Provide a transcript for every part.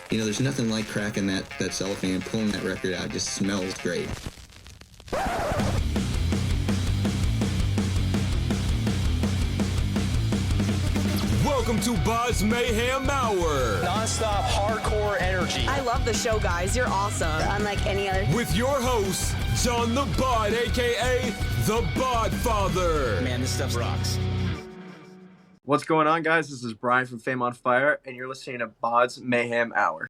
There's nothing like cracking that cellophane and pulling that record out. It just smells great. Welcome to BODS Mayhem Hour. Non-stop hardcore energy. I love the show, guys. You're awesome. Unlike any other. With your host, John the Bod, a.k.a. the Bod Father. Man, this stuff rocks. What's going on, guys? This is Bryan from Fame on Fire, and you're listening to BODS Mayhem Hour.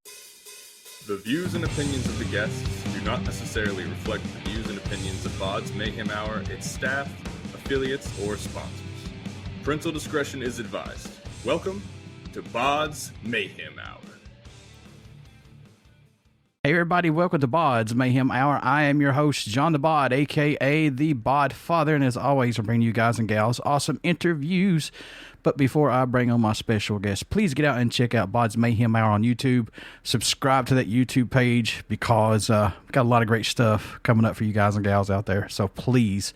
The views and opinions of the guests do not necessarily reflect the views and opinions of BODS Mayhem Hour, its staff, affiliates, or sponsors. Parental discretion is advised. Welcome to BODS Mayhem Hour. Hey everybody, welcome to BODS Mayhem Hour. I am your host, John the Bod, aka the Bod Father, and as always, I bring you guys and gals awesome interviews. But before I bring on my special guest, please get out and check out BODS Mayhem Hour on YouTube. Subscribe to that YouTube page because we've got a lot of great stuff coming up for you guys and gals out there. So please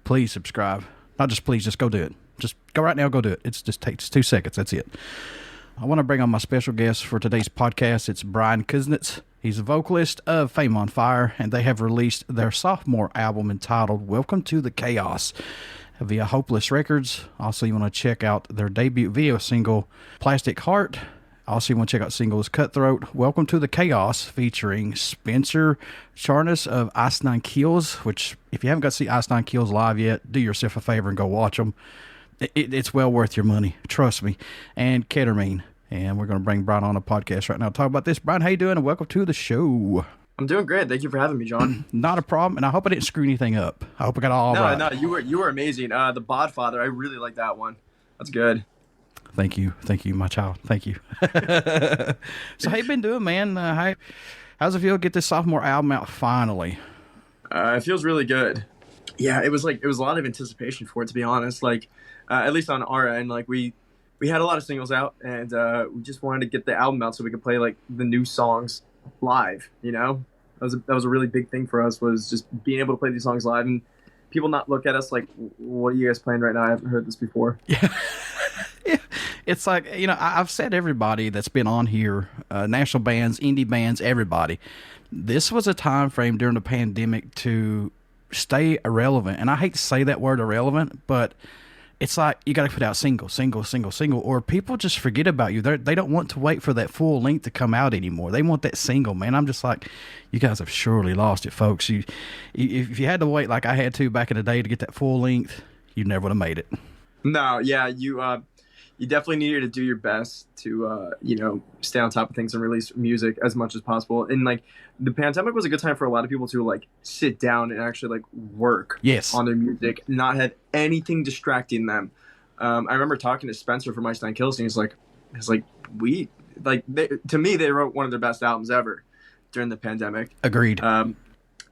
subscribe. Not just please, just go do it. Just go right now, go do it. It just takes 2 seconds. That's it. I want to bring on my special guest for today's podcast. It's Bryan Kuznitz. He's a vocalist of Fame on Fire, and they have released their sophomore album entitled Welcome to the Chaos via Hopeless Records. Also, you want to check out their debut video single, Plastic Heart. Also, you want to check out singles Cutthroat, Welcome to the Chaos, featuring Spencer Charnas of Ice Nine Kills, which, if you haven't got to see Ice Nine Kills live yet, do yourself a favor and go watch them. It's well worth your money, trust me. And Ketarmine. And we're going to bring Bryan on a podcast right now to talk about this. Bryan, how you doing? And welcome to the show. I'm doing great. Thank you for having me, John. Not a problem. And I hope I didn't screw anything up. I hope I got all right. No, you were amazing. The Bod Father, I really like that one. That's good. Thank you, my child. Thank you. So how you been doing, man? How's it feel to get this sophomore album out finally? It feels really good. Yeah, it was a lot of anticipation for it, to be honest. At least on our end, we had a lot of singles out, and we just wanted to get the album out so we could play the new songs live. That was a really big thing for us, was just being able to play these songs live and people not look at us like, what are you guys playing right now? I haven't heard this before. Yeah. It's like, I've said everybody that's been on here, national bands, indie bands, everybody, this was a time frame during the pandemic to stay irrelevant. And I hate to say that word irrelevant, but it's like you got to put out single, or people just forget about you. They don't want to wait for that full length to come out anymore. They want that single, man. I'm just like, you guys have surely lost it, folks. If you had to wait like I had to back in the day to get that full length, you never would have made it. No, yeah, you definitely needed to do your best to, stay on top of things and release music as much as possible. And the pandemic was a good time for a lot of people to sit down and actually work on their music, not have anything distracting them. I remember talking to Spencer from Ice Nine Kills, and he's like, to me, they wrote one of their best albums ever during the pandemic. Agreed. And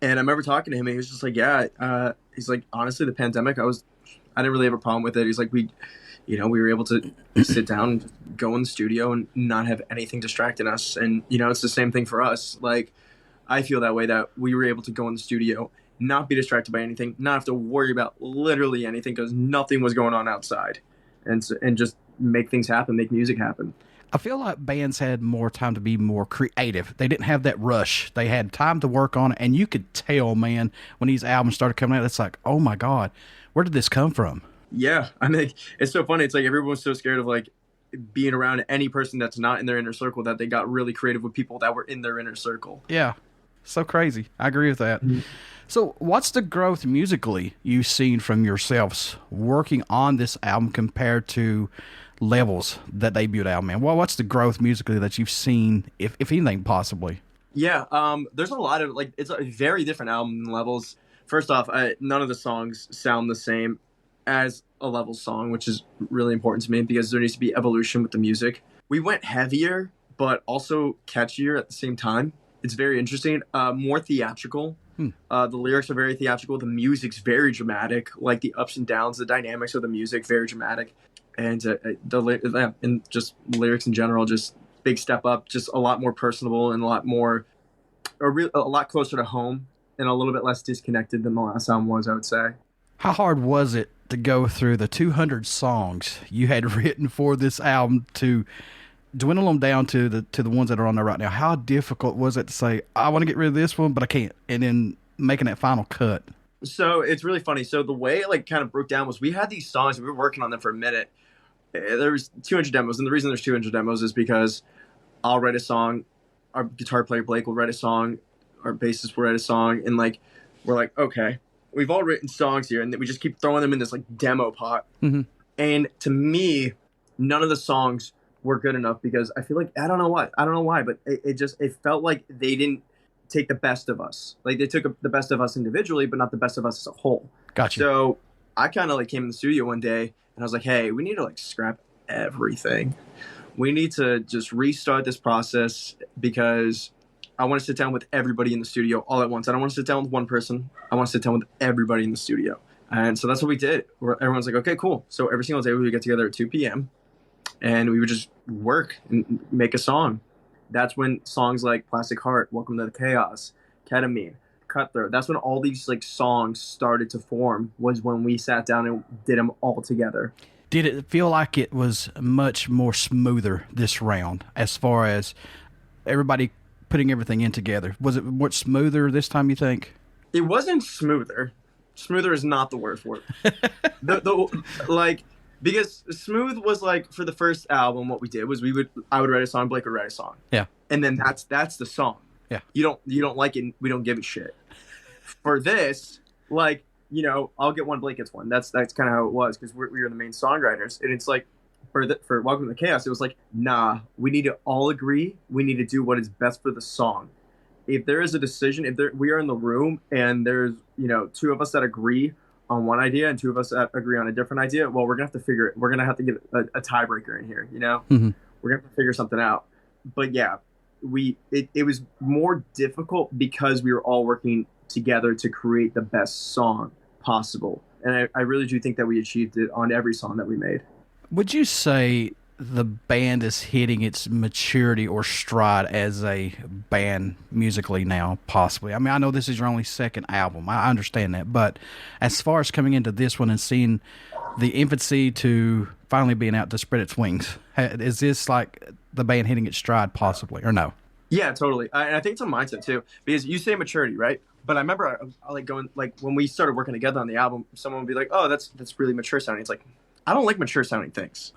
I remember talking to him, and he was just like, yeah, he's like, honestly, the pandemic, I didn't really have a problem with it. He's like, we were able to sit down and just go in the studio and not have anything distracting us. And, it's the same thing for us. I feel that way, that we were able to go in the studio, not be distracted by anything, not have to worry about literally anything because nothing was going on outside, and just make things happen, make music happen. I feel like bands had more time to be more creative. They didn't have that rush. They had time to work on it. And you could tell, man, when these albums started coming out, it's like, oh my God, where did this come from? Yeah, it's so funny. It's like everyone's so scared of being around any person that's not in their inner circle that they got really creative with people that were in their inner circle. Yeah, so crazy. I agree with that. Mm-hmm. So what's the growth musically you've seen from yourselves working on this album compared to Levels, that debut album, man? Well, what's the growth musically that you've seen, if anything, possibly? Yeah, there's a lot of, it's a very different album than Levels. First off, none of the songs sound the same as a Levels song, which is really important to me because there needs to be evolution with the music. We went heavier, but also catchier at the same time. It's very interesting. More theatrical. The lyrics are very theatrical. The music's very dramatic. The ups and downs, the dynamics of the music, very dramatic. And just lyrics in general, just big step up, just a lot more personable and a lot closer to home and a little bit less disconnected than the last album was, I would say. How hard was it to go through the 200 songs you had written for this album to dwindle them down to the ones that are on there right now, how difficult was it to say, I want to get rid of this one, but I can't, and then making that final cut? So it's really funny. So the way it like kind of broke down was we had these songs, we were working on them for a minute. There was 200 demos, and the reason there's 200 demos is because I'll write a song, our guitar player Blake will write a song, our bassist will write a song, and like we're like, okay, we've all written songs here, and we just keep throwing them in this like demo pot. Mm-hmm. And to me, none of the songs were good enough because I feel like I don't know why, but it felt like they didn't take the best of us. Like they took the best of us individually, but not the best of us as a whole. Gotcha. So I kind of like came in the studio one day and I was like, hey, we need to like scrap everything. We need to just restart this process because I want to sit down with everybody in the studio all at once. I don't want to sit down with one person. I want to sit down with everybody in the studio. And so that's what we did. Everyone's like, okay, cool. So every single day we would get together at 2 p.m. and we would just work and make a song. That's when songs like Plastic Heart, Welcome to the Chaos, Ketarmine, Cutthroat, that's when all these like songs started to form, was when we sat down and did them all together. Did it feel like it was much more smoother this round as far as everybody putting everything in together? Was it much smoother this time, you think? It wasn't smoother. Smoother is not the word for it. Because smooth was like for the first album, what we did was I would write a song, Blake would write a song. Yeah. And then that's the song. Yeah. You don't like it, we don't give a shit. For this, like, you know, I'll get one, Blake gets one. That's kind of how it was because we were the main songwriters. And it's like for Welcome to the Chaos, it was like, nah, we need to all agree. We need to do what is best for the song. If there is a decision, we are in the room and there's, you know, two of us that agree on one idea and two of us that agree on a different idea, well, we're gonna have to figure it. We're gonna have to get a tiebreaker in here, you know. Mm-hmm. We're gonna have to figure something out. But yeah, it was more difficult because we were all working together to create the best song possible, and I really do think that we achieved it on every song that we made. Would you say the band is hitting its maturity or stride as a band musically now, possibly? I mean, I know this is your only second album. I understand that. But as far as coming into this one and seeing the infancy to finally being out to spread its wings, is this like the band hitting its stride possibly, or no? Yeah, totally. I think it's a mindset too, because you say maturity, right? But I remember I like going, like when we started working together on the album, someone would be like, oh, that's really mature sounding. It's like, I don't like mature sounding things.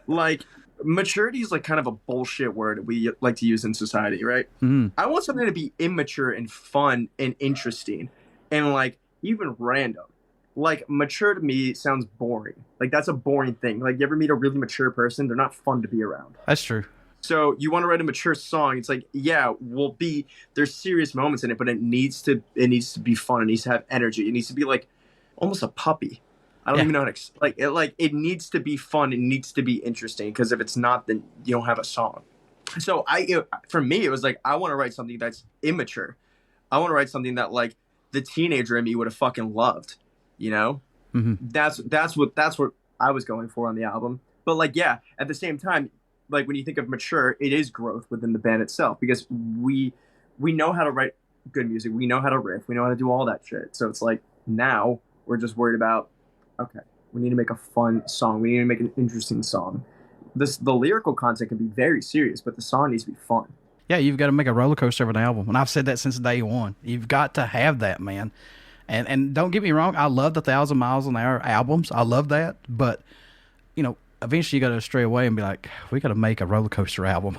Like maturity is like kind of a bullshit word we like to use in society, right? Mm-hmm. I want something to be immature and fun and interesting and like even random. Like mature to me sounds boring. Like that's a boring thing. Like you ever meet a really mature person, they're not fun to be around. That's true. So you want to write a mature song, it's like, yeah, there's serious moments in it, but it needs to be fun. It needs to have energy. It needs to be like almost a puppy. I don't even know how to it needs to be fun. It needs to be interesting, because if it's not, then you don't have a song. So for me, it was like, I want to write something that's immature. I want to write something that like the teenager in me would have fucking loved, you know? Mm-hmm. That's what I was going for on the album. But like, yeah, at the same time, like when you think of mature, it is growth within the band itself, because we know how to write good music. We know how to riff. We know how to do all that shit. So it's like, now we're just worried about, okay, we need to make a fun song. We need to make an interesting song. The lyrical content can be very serious, but the song needs to be fun. Yeah, you've got to make a roller coaster of an album. And I've said that since day one. You've got to have that, man. And don't get me wrong, I love the 1,000 Miles an Hour albums. I love that. But, you know, eventually you got to stray away and be like, we got to make a roller coaster album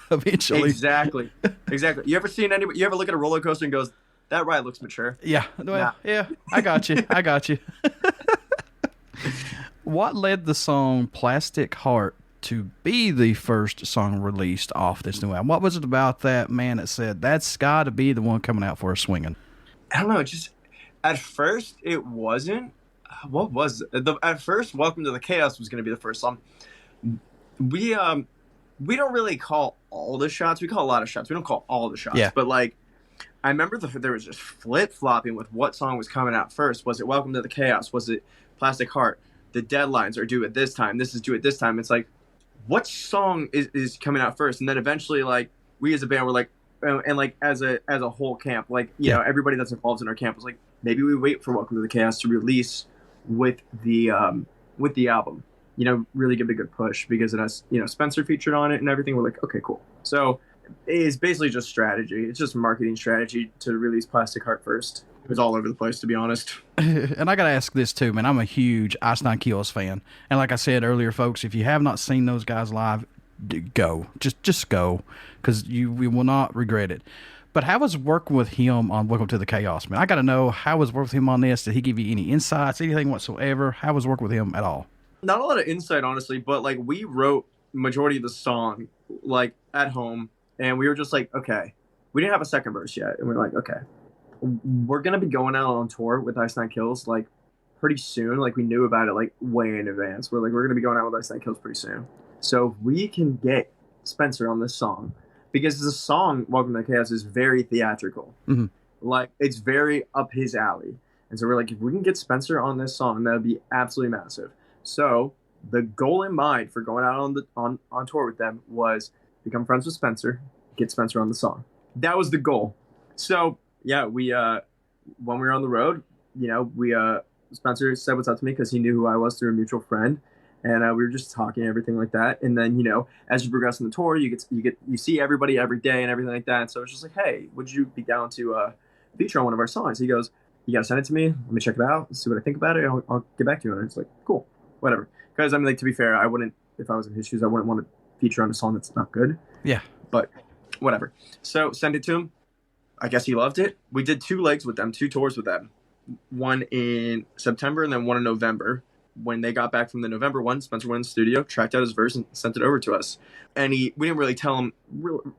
eventually. Exactly. You ever look at a roller coaster and goes, that ride looks mature? Yeah. Well, yeah, I got you. What led the song Plastic Heart to be the first song released off this new album? What was it about that, man, that said, that's got to be the one coming out for a swinging? I don't know. Just at first, it wasn't. What was it? At first, Welcome to the Chaos was going to be the first song. We don't really call all the shots. We call a lot of shots. We don't call all the shots. Yeah. But like, I remember there was just flip-flopping with what song was coming out first. Was it Welcome to the Chaos? Was it Plastic Heart? The deadlines are due at this time. This is due at this time. It's like, what song is coming out first? And then eventually, like, we as a band were like, and like as a whole camp, like, you know, everybody that's involved in our camp was like, maybe we wait for Welcome to the Chaos to release with the album. really give it a good push because it has, Spencer featured on it and everything. We're like, okay, cool. So it's basically just strategy. It's just marketing strategy to release Plastic Heart first. It was all over the place, to be honest. And I got to ask this too, man. I'm a huge Ice Nine Kills fan. And like I said earlier, folks, if you have not seen those guys live, go. Just go, because we will not regret it. But how was working with him on Welcome to the Chaos, man? I got to know, how was working with him on this? Did he give you any insights, anything whatsoever? How was working with him at all? Not a lot of insight, honestly, but like we wrote majority of the song like at home, and we were just like, okay, we didn't have a second verse yet, and we we're like, okay, we're gonna be going out on tour with Ice Nine Kills like pretty soon. Like we knew about it like way in advance. We're gonna be going out with Ice Nine Kills pretty soon. So if we can get Spencer on this song, because the song Welcome to the Chaos is very theatrical. Mm-hmm. Like it's very up his alley. And so we're like, if we can get Spencer on this song, that would be absolutely massive. So the goal in mind for going out on tour with them was become friends with Spencer, get Spencer on the song. That was the goal. So yeah, we when we were on the road, Spencer said what's up to me because he knew who I was through a mutual friend, and we were just talking and everything like that. And then as you progress in the tour, you see everybody every day and everything like that. So it's just like, hey, would you be down to feature on one of our songs? He goes, you gotta send it to me. Let me check it out, see what I think about it. I'll get back to you. And it's like, cool, whatever. Because to be fair, I wouldn't, if I was in his shoes, I wouldn't want to feature on a song that's not good. Yeah. But whatever. So send it to him. I guess he loved it. We did 2 legs with them, 2 tours with them. One in September and then one in November. When they got back from the November one, Spencer went in the studio, tracked out his verse, and sent it over to us. And we didn't really tell him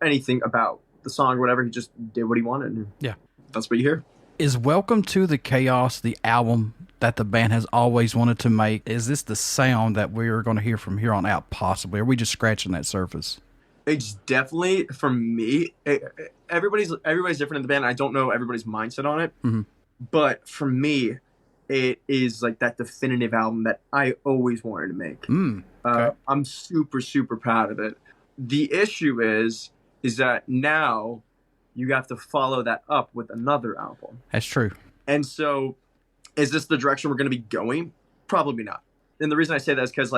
anything about the song or whatever. He just did what he wanted. And yeah. That's what you hear. Is Welcome to the Chaos the album that the band has always wanted to make? Is this the sound that we're going to hear from here on out, possibly? Are we just scratching that surface? It's definitely, for me, everybody's different in the band. I don't know everybody's mindset on it. Mm-hmm. But for me, it is like that definitive album that I always wanted to make. Okay. I'm super, super proud of it. The issue is that now you have to follow that up with another album. That's true. And so is this the direction we're going to be going? Probably not. And the reason I say that is because,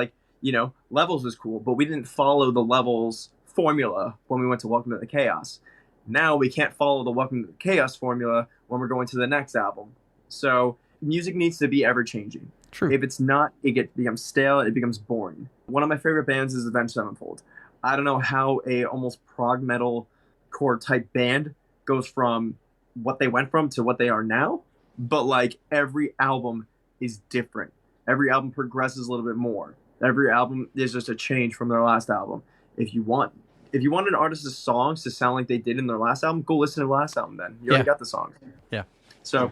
Levels was cool, but we didn't follow the Levels formula when we went to Welcome to the Chaos. Now we can't follow the Welcome to the Chaos formula when we're going to the next album. So music needs to be ever-changing. True. If it's not, it becomes stale, it becomes boring. One of my favorite bands is Avenged Sevenfold. I don't know how a almost prog metal core type band goes from what they went from to what they are now, but every album is different. Every album progresses a little bit more. Every album is just a change from their last album. If you want an artist's songs to sound like they did in their last album, go listen to the last album then. You already got the songs. Yeah. So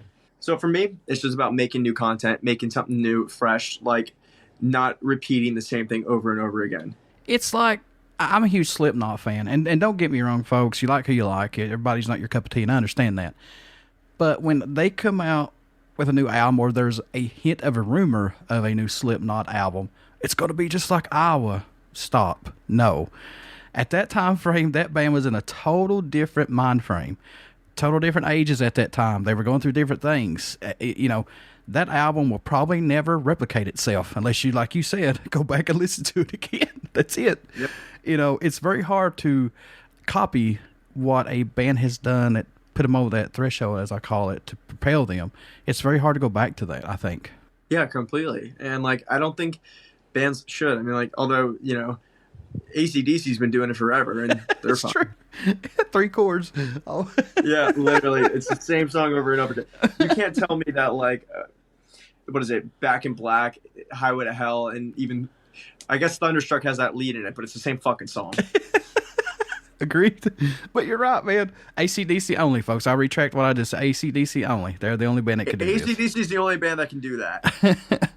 for me, it's just about making new content, making something new, fresh, not repeating the same thing over and over again. It's like, I'm a huge Slipknot fan, and don't get me wrong, folks, you like who you like. Everybody's not your cup of tea, and I understand that. But when they come out with a new album, or there's a hint of a rumor of a new Slipknot album, it's going to be just like Iowa. Stop. No. At that time frame, that band was in a total different mind frame. Total different ages at that time. They were going through different things. That album will probably never replicate itself unless you, like you said, go back and listen to it again. That's it. Yep. It's very hard to copy what a band has done that put them over that threshold, as I call it, to propel them. It's very hard to go back to that, I think. Yeah, completely. And I don't think bands should. Although, AC/DC's been doing it forever, and they're fine. True. 3 chords. Oh. Yeah, literally. It's the same song over and over again. You can't tell me that, what is it, Back in Black, Highway to Hell, and even, I guess Thunderstruck has that lead in it, but it's the same fucking song. Agreed. But you're right, man. AC/DC only, folks. I retract what I just said. AC/DC only. They're the only band that can do this. AC/DC is the only band that can do that.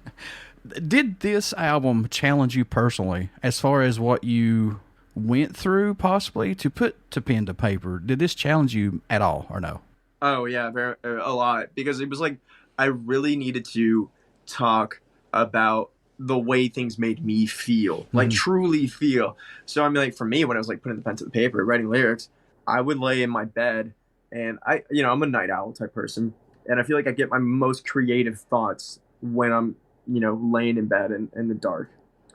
Did this album challenge you personally as far as what you went through, possibly, to put to pen to paper? Did this challenge you at all, or no? Oh, yeah, a lot. Because it was I really needed to talk about the way things made me feel, truly feel. So for me, when I was putting the pen to the paper, writing lyrics, I would lay in my bed, and I'm a night owl type person, and I feel like I get my most creative thoughts when I'm laying in bed in the dark.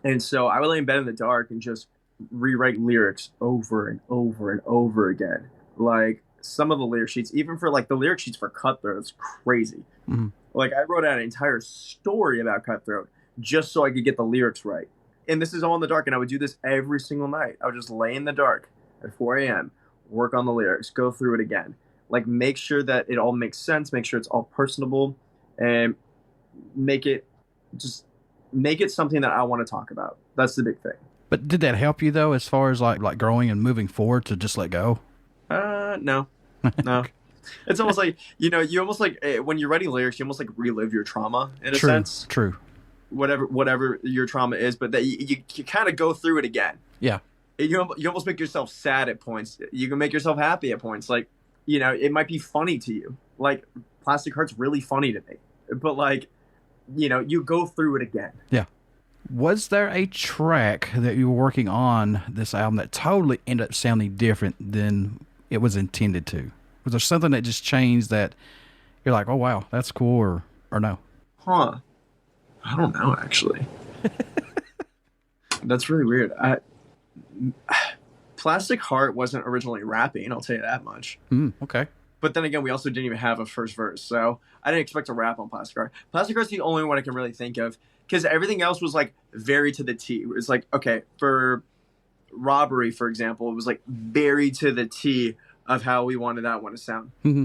And so I would lay in bed in the dark and just rewrite lyrics over and over and over again. Like some of the lyric sheets, even for like the lyric sheets for Cutthroat, it's crazy. Mhm. Like I wrote out an entire story about Cutthroat just so I could get the lyrics right. And this is all in the dark. And I would do this every single night. I would just lay in the dark at 4 a.m., work on the lyrics, go through it again. Like make sure that it all makes sense, make sure it's all personable, and make it something that I want to talk about. That's the big thing. But did that help you though, as far as like growing and moving forward to just let go? No. It's almost like, you almost like when you're writing lyrics, you almost like relive your trauma in a sense. True. Whatever your trauma is, but that you kind of go through it again. Yeah. You almost make yourself sad at points. You can make yourself happy at points. Like, it might be funny to you. Like Plastic Heart's really funny to me, but like, you go through it again. Yeah. Was there a track that you were working on this album that totally ended up sounding different than it was intended to? Was there something that just changed that you're like, oh wow, that's cool, or no? Huh. I don't know, actually. That's really weird. Plastic Heart wasn't originally rapping, I'll tell you that much. Okay. But then again, we also didn't even have a first verse, so I didn't expect to rap on Plastic Heart. Plastic Heart's the only one I can really think of, because everything else was like very to the T. It's like, okay, for Robbery, for example, it was like very to the T of how we wanted that one to sound. Mm-hmm.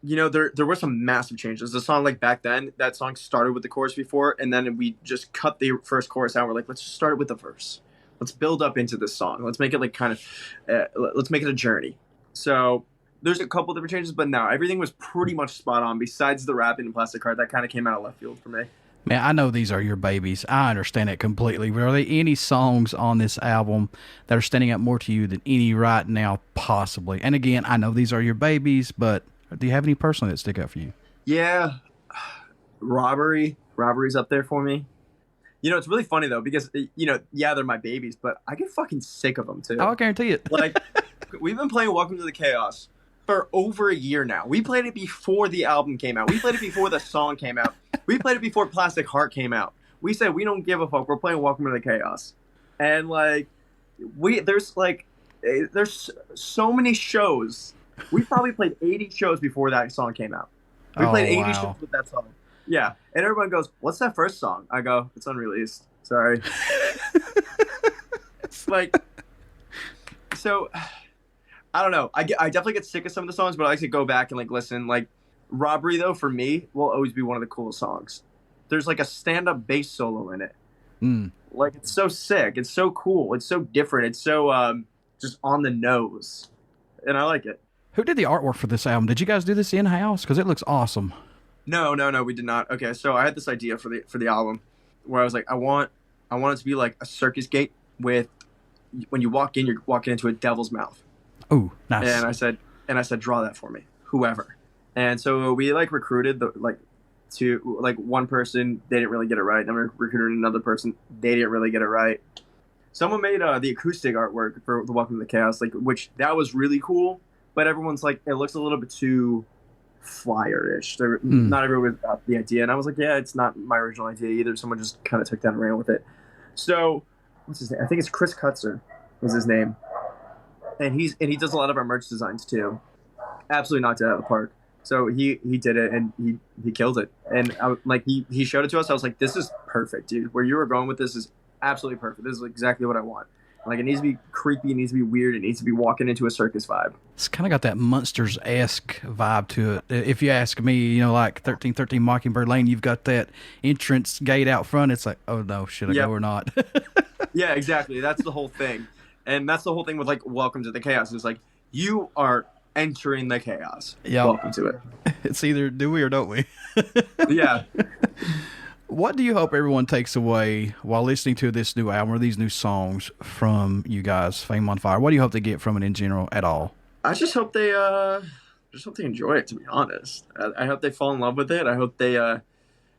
There were some massive changes. The song, like back then, that song started with the chorus before, and then we just cut the first chorus out. We're like, let's just start it with the verse. Let's build up into this song. Let's make it like let's make it a journey. So there's a couple different changes, but no, everything was pretty much spot on. Besides the rapping and Plastic Heart, that kind of came out of left field for me. Man, I know these are your babies. I understand it completely. But are there any songs on this album that are standing out more to you than any right now, possibly? And again, I know these are your babies, but do you have any personally that stick out for you? Yeah, Robbery's up there for me. It's really funny though, because they're my babies, but I get fucking sick of them too. Oh, I guarantee it. Like, we've been playing Welcome to the Chaos for over a year now. We played it before the album came out. We played it before the song came out. We played it before Plastic Heart came out. We said we don't give a fuck. We're playing Welcome to the Chaos, and like, there's so many shows. We probably played 80 shows before that song came out. We played 80 shows with that song. Yeah, and everyone goes, "What's that first song?" I go, "It's unreleased. Sorry." Like, so I don't know. I definitely get sick of some of the songs, but I like to go back and like listen. Like Robbery though, for me, will always be one of the coolest songs. There's like a stand-up bass solo in it. Like it's so sick. It's so cool. It's so different. It's so just on the nose, and I like it. Who did the artwork for this album? Did you guys do this in-house? Because it looks awesome. No, we did not. Okay, so I had this idea for the album where I was like, I want it to be like a circus gate with, when you walk in, you're walking into a devil's mouth. Ooh, nice. And I said, draw that for me, whoever. And so we like recruited one person, they didn't really get it right. Then we recruited another person, they didn't really get it right. Someone made the acoustic artwork for the Welcome to the Chaos, which that was really cool. But everyone's like, it looks a little bit too flyer-ish. Not everyone got the idea, and I was like, yeah, it's not my original idea either. Someone just kind of took that and ran with it. So what's his name? I think it's Chris Kutzer is his name, and he does a lot of our merch designs too. Absolutely knocked it out of the park. So he did it, and he killed it. And he showed it to us. I was like, this is perfect, dude. Where you were going with this is absolutely perfect. This is exactly what I want. Like, it needs to be creepy, it needs to be weird, it needs to be walking into a circus vibe. It's kind of got that Monsters-esque vibe to it. If you ask me, like 1313 Mockingbird Lane, you've got that entrance gate out front. It's like, oh no, should I go or not? Yeah, exactly. That's the whole thing. And that's the whole thing with like Welcome to the Chaos. It's like, you are entering the chaos. Yeah. Welcome to it. It's either do we or don't we? Yeah. What do you hope everyone takes away while listening to this new album or these new songs from you guys, Fame on Fire? What do you hope they get from it in general at all? I just hope they enjoy it, to be honest. I hope they fall in love with it. I hope they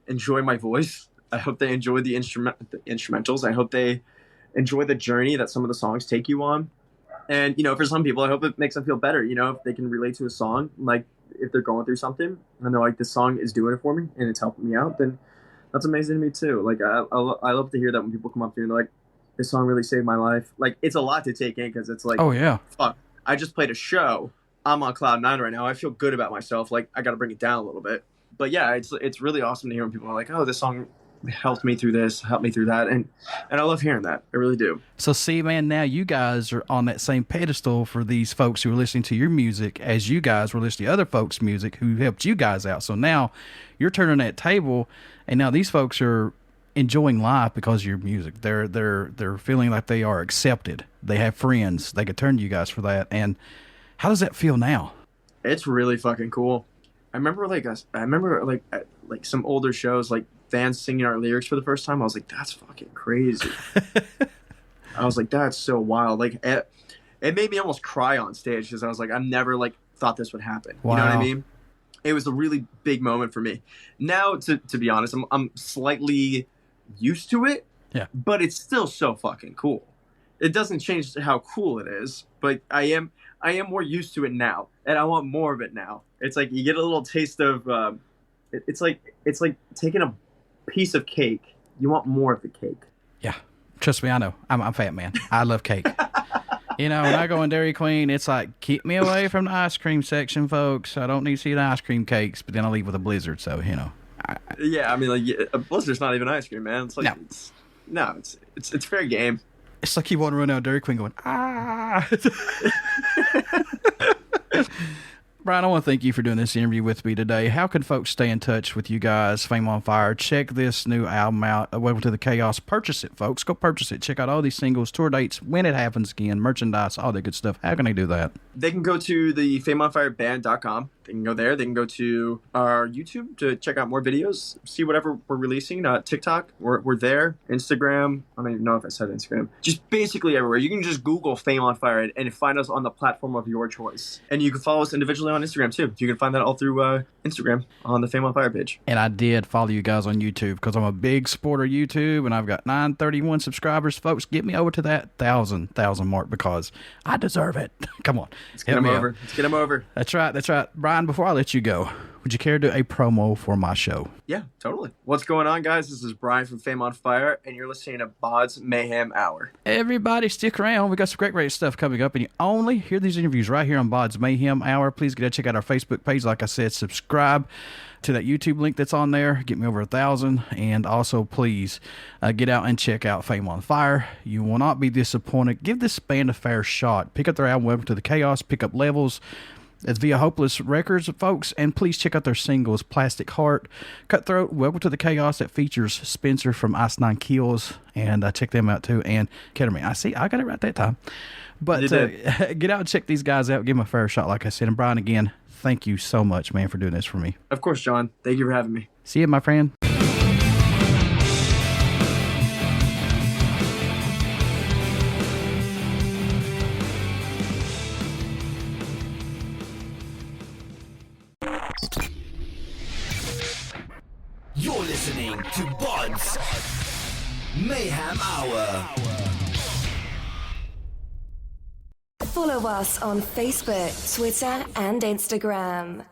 enjoy my voice. I hope they enjoy the instrumentals. I hope they enjoy the journey that some of the songs take you on. And, for some people, I hope it makes them feel better, if they can relate to a song, like if they're going through something and they're like, this song is doing it for me and it's helping me out, then that's amazing to me too. Like, I love to hear that when people come up to me and they're like, this song really saved my life. Like, it's a lot to take in because it's like, Oh yeah. fuck, I just played a show. I'm on cloud 9 right now. I feel good about myself. Like, I got to bring it down a little bit. But yeah, it's really awesome to hear when people are like, oh, this song helped me through this, helped me through that. And I love hearing that. I really do. So see, man, now you guys are on that same pedestal for these folks who are listening to your music as you guys were listening to other folks' music who helped you guys out. So now you're turning that table, and now these folks are enjoying life because of your music. They're feeling like they are accepted. They have friends. They could turn to you guys for that. And how does that feel now? It's really fucking cool. I remember at some older shows, like fans singing our lyrics for the first time. I was like, that's fucking crazy. I was like, that's so wild. Like it made me almost cry on stage because I was like, I never like thought this would happen. Wow. You know what I mean? It was a really big moment for me. Now, to be honest, I'm slightly used to it. Yeah. But it's still so fucking cool. It doesn't change how cool it is, but I am more used to it now, and I want more of it now. It's like you get a little taste of. It's like taking a piece of cake. You want more of the cake. Yeah, trust me, I know. I'm a fat man. I love cake. You know, when I go in Dairy Queen, it's like, keep me away from the ice cream section, folks. I don't need to see the ice cream cakes, but then I leave with a blizzard. So you know. Yeah, I mean, like a blizzard's not even ice cream, man. It's like it's fair game. It's like you want to run out of Dairy Queen going, ah. Bryan, I want to thank you for doing this interview with me today. How can folks stay in touch with you guys, Fame on Fire? Check this new album out, Welcome to the Chaos. Purchase it, folks. Go purchase it. Check out all these singles, tour dates, when it happens again, merchandise, all that good stuff. How can they do that? They can go to the fameonfireband.com. They can go there. They can go to our YouTube to check out more videos, see whatever we're releasing. TikTok, we're there. Instagram, I don't even know if I said Instagram. Just basically everywhere. You can just Google Fame on Fire and find us on the platform of your choice. And you can follow us individually on Instagram too. You can find that all through Instagram on the Fame on Fire page. And I did follow you guys on YouTube because I'm a big supporter of YouTube, and I've got 931 subscribers. Folks, get me over to that 1,000 mark because I deserve it. Come on. Let's get them over. Let's get them over. That's right. Bryan, before I let you go, would you care to do a promo for my show? Yeah, totally. What's going on, guys? This is Bryan from Fame on Fire, and you're listening to BODS Mayhem Hour. Everybody stick around. We got some great stuff coming up, and you only hear these interviews right here on BODS Mayhem Hour. Please get to check out our Facebook page. Like I said, subscribe to that YouTube link that's on there. Get me over 1,000. And also, please get out and check out Fame on Fire. You will not be disappointed. Give this band a fair shot. Pick up their album, Welcome to the Chaos. Pick up Levels. It's via Hopeless Records, folks, and please check out their singles, Plastic Heart, Cutthroat, Welcome to the Chaos, that features Spencer from Ice Nine Kills, and check them out too, and Ketarmine. I got it right that time. But get out and check these guys out, give them a fair shot, like I said. And Bryan, again, thank you so much, man, for doing this for me. Of course, John. Thank you for having me. See you, my friend. You're listening to BODS Mayhem Hour. Follow us on Facebook, Twitter, and Instagram.